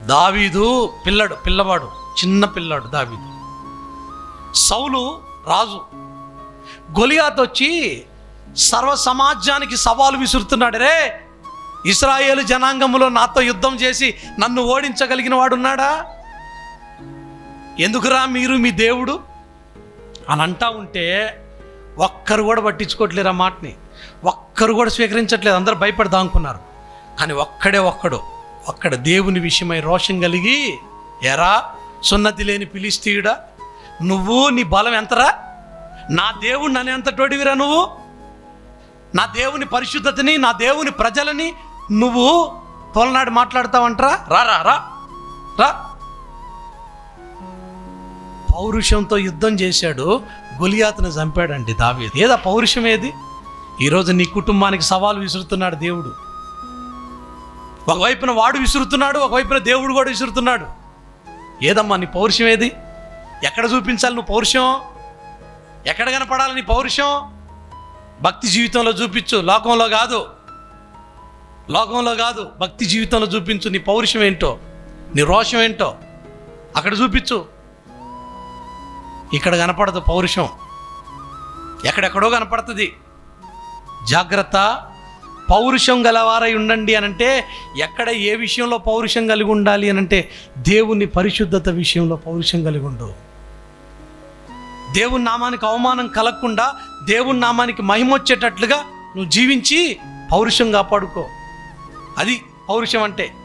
దావీదు పిల్లవాడు, చిన్న పిల్లాడు దావీదు. సౌలు రాజు. గొలియాతు వచ్చి సర్వ సమాజానికి సవాలు విసురుతున్నాడు. రే, ఇశ్రాయేలు జనాంగములో నాతో యుద్ధం చేసి నన్ను ఓడించగలిగిన వాడు ఉన్నాడా? ఎందుకురా మీరు మీ దేవుడు అని అంటా ఉంటే ఒక్కరు కూడా పట్టించుకోవట్లేరు. ఆ మాటని ఒక్కరు కూడా స్వీకరించట్లేదు. అందరూ భయపడి దాంకున్నారు. కానీ ఒక్కడ దేవుని విషయమై రోషం కలిగి, ఎరా సున్నతి లేని ఫిలిష్తీయుడా, నువ్వు నీ బలం ఎంతరా? నా దేవుడు నన్ను ఎంత తోడివిరా నువ్వు? నా దేవుని పరిశుద్ధతని, నా దేవుని ప్రజలని నువ్వు తోలనాడు మాట్లాడతావంటరా? రా రా రా రా. పౌరుషంతో యుద్ధం చేశాడు, గొలియాతును చంపాడండి దావీదు. ఏదా పౌరుషం ఏది? ఈరోజు నీ కుటుంబానికి సవాలు విసురుతున్నాడు దేవుడు. ఒకవైపున వాడు విసురుతున్నాడు, ఒకవైపున దేవుడు కూడా విసురుతున్నాడు. ఏదమ్మా నీ పౌరుషం ఏది? ఎక్కడ చూపించాలి నువ్వు పౌరుషం? ఎక్కడ కనపడాలి నీ పౌరుషం? భక్తి జీవితంలో చూపించు, లోకంలో కాదు. భక్తి జీవితంలో చూపించు. నీ పౌరుషం ఏంటో, నీ రోషం ఏంటో అక్కడ చూపించు. ఇక్కడ కనపడదు పౌరుషం, ఎక్కడెక్కడో కనపడుతుంది. జాగ్రత్త. పౌరుషం గలవారై ఉండండి అనంటే ఎక్కడ ఏ విషయంలో పౌరుషం కలిగి ఉండాలి అనంటే దేవుని పరిశుద్ధత విషయంలో పౌరుషం కలిగి ఉండు. దేవుని నామానికి అవమానం కలగకుండా, దేవుని నామానికి మహిమ వచ్చేటట్లుగా నువ్వు జీవించి పౌరుషం కాపాడుకో. అది పౌరుషం అంటే.